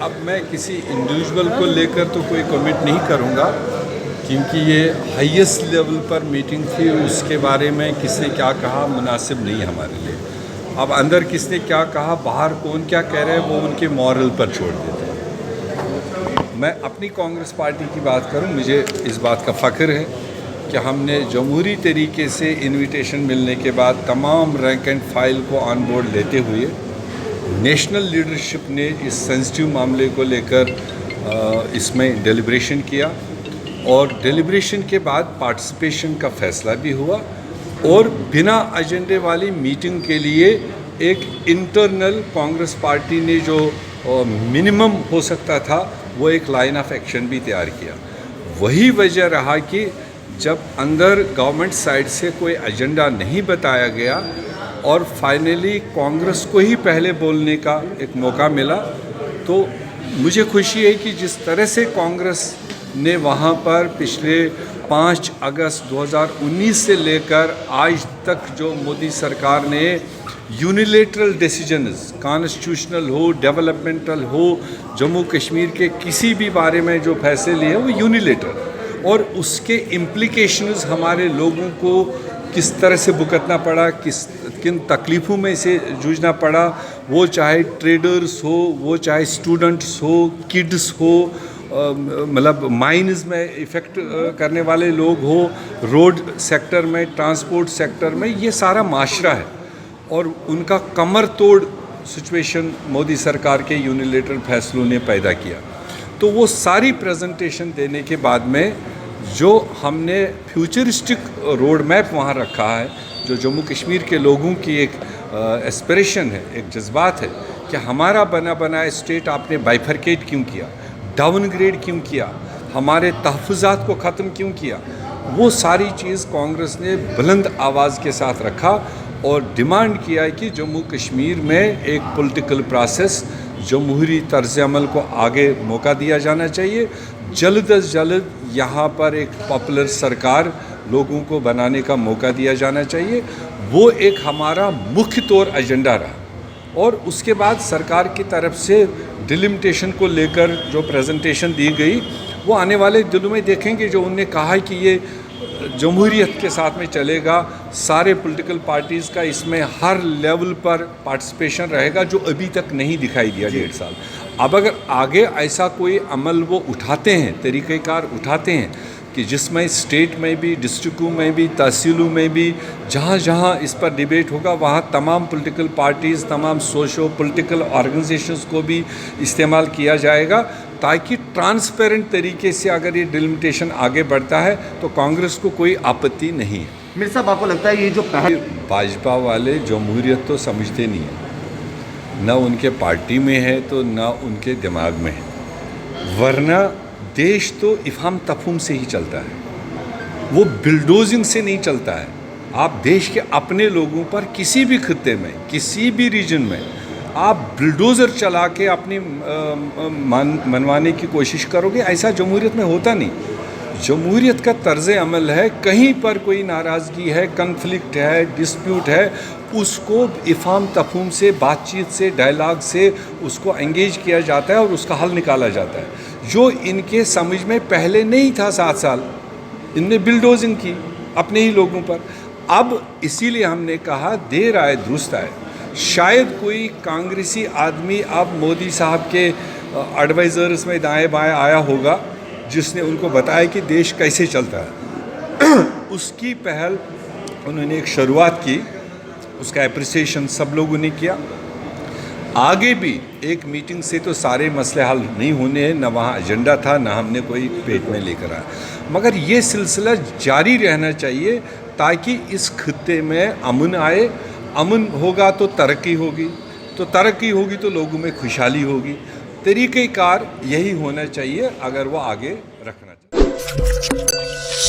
अब मैं किसी इंडिविजुअल को लेकर तो कोई कमेंट नहीं करूँगा, क्योंकि ये हाईएस्ट लेवल पर मीटिंग थी, उसके बारे में किसने क्या कहा मुनासिब नहीं हमारे लिए। अब अंदर किसने क्या कहा, बाहर कौन क्या कह रहे हैं, वो उनके मॉरल पर छोड़ देते हैं। मैं अपनी कांग्रेस पार्टी की बात करूं, मुझे इस बात का फ़ख्र है कि हमने जमहूरी तरीके से इनविटेशन मिलने के बाद तमाम रैंक एंड फाइल को ऑन बोर्ड लेते हुए नेशनल लीडरशिप ने इस सेंसिटिव मामले को लेकर इसमें डेलिब्रेशन किया और डेलिब्रेशन के बाद पार्टिसिपेशन का फ़ैसला भी हुआ और बिना एजेंडे वाली मीटिंग के लिए एक इंटरनल कांग्रेस पार्टी ने जो मिनिमम हो सकता था वो एक लाइन ऑफ एक्शन भी तैयार किया। वही वजह रहा कि जब अंदर गवर्नमेंट साइड से कोई एजेंडा नहीं बताया गया और फाइनली कांग्रेस को ही पहले बोलने का एक मौका मिला, तो मुझे खुशी है कि जिस तरह से कांग्रेस ने वहाँ पर पिछले 5 अगस्त 2019 से लेकर आज तक जो मोदी सरकार ने यूनिलेटरल डिसीजंस, कॉन्स्टिट्यूशनल हो, डेवलपमेंटल हो, जम्मू कश्मीर के किसी भी बारे में जो फैसले लिए वो यूनिलेटरल, और उसके इम्प्लिकेशंस हमारे लोगों को किस तरह से भुगतना पड़ा, किन तकलीफ़ों में से जूझना पड़ा, वो चाहे ट्रेडर्स हो, वो चाहे स्टूडेंट्स हो, किड्स हो, मतलब माइंस में इफ़ेक्ट करने वाले लोग हो, रोड सेक्टर में, ट्रांसपोर्ट सेक्टर में, ये सारा माशरा है और उनका कमर तोड़ सिचुएशन मोदी सरकार के यूनिलेटरल फैसलों ने पैदा किया। तो वो सारी प्रेजेंटेशन देने के बाद में जो हमने फ्यूचरिस्टिक रोड मैप वहाँ रखा है, जो जम्मू कश्मीर के लोगों की एक एस्पिरेशन है, एक जज्बात है कि हमारा बना बनाया स्टेट आपने बाइफरकेट क्यों किया, डाउनग्रेड क्यों किया, हमारे तहफ़्फ़ुज़ात को ख़त्म क्यों किया, वो सारी चीज़ कांग्रेस ने बुलंद आवाज़ के साथ रखा और डिमांड किया है कि जम्मू कश्मीर में एक पॉलिटिकल प्रोसेस, जमहूरी तर्ज़ अमल को आगे मौका दिया जाना चाहिए। जल्द अज जल्द यहाँ पर एक पॉपुलर सरकार लोगों को बनाने का मौका दिया जाना चाहिए। वो एक हमारा मुख्य तौर एजेंडा रहा और उसके बाद सरकार की तरफ से डिलिमिटेशन को लेकर जो प्रेजेंटेशन दी गई वो आने वाले दिनों में देखेंगे। जो उन्होंने कहा है कि ये जमहूरियत के साथ में चलेगा, सारे पॉलिटिकल पार्टीज़ का इसमें हर लेवल पर पार्टिसिपेशन रहेगा, जो अभी तक नहीं दिखाई दिया 1.5 साल। अब अगर आगे ऐसा कोई अमल वो उठाते हैं, तरीक़ेकार उठाते हैं कि जिसमें स्टेट में भी, डिस्ट्रिक्टों में भी, तहसीलों में भी, जहाँ जहाँ इस पर डिबेट होगा वहाँ तमाम पॉलिटिकल पार्टीज़, तमाम सोशो पॉलिटिकल ऑर्गेनाइजेशंस को भी इस्तेमाल किया जाएगा, ताकि ट्रांसपेरेंट तरीके से अगर ये डिलिमिटेशन आगे बढ़ता है तो कांग्रेस को कोई आपत्ति नहीं है। मेरे साहब, आपको लगता है ये जो भाजपा वाले जमहूरियत तो समझते नहीं हैं, न उनके पार्टी में है तो न उनके दिमाग में है, वरना देश तो इफ़हाम तफहूम से ही चलता है, वो बिल्डोजिंग से नहीं चलता है। आप देश के अपने लोगों पर किसी भी खित्ते में, किसी भी रीजन में आप बिल्डोज़र चला के अपनी मनवाने की कोशिश करोगे, ऐसा जमहूरियत में होता नहीं। जमहूरियत का तर्ज़ अमल है, कहीं पर कोई नाराज़गी है, कन्फ्लिक्ट है, डिस्प्यूट है, उसको इफ़हाम तफहूम से, बातचीत से, डायलॉग से उसको एंगेज किया जाता है और उसका हल निकाला जाता है, जो इनके समझ में पहले नहीं था। 7 साल इनने बिल्डोजिंग की अपने ही लोगों पर। अब इसीलिए हमने कहा देर आए दुरुस्त आए। शायद कोई कांग्रेसी आदमी अब मोदी साहब के एडवाइज़र्स में दाएं बाएं आया होगा, जिसने उनको बताया कि देश कैसे चलता है। उसकी पहल उन्होंने एक शुरुआत की, उसका एप्रिसिएशन सब लोगों ने किया। आगे भी एक मीटिंग से तो सारे मसले हल नहीं होने हैं, ना वहाँ एजेंडा था, ना हमने कोई पेट में लेकर आया, मगर ये सिलसिला जारी रहना चाहिए ताकि इस खित्ते में अमन आए। अमन होगा तो तरक्की होगी, तो तरक्की होगी तो लोगों में खुशहाली होगी। तरीक़ेकार यही होना चाहिए अगर वो आगे रखना चाहिए।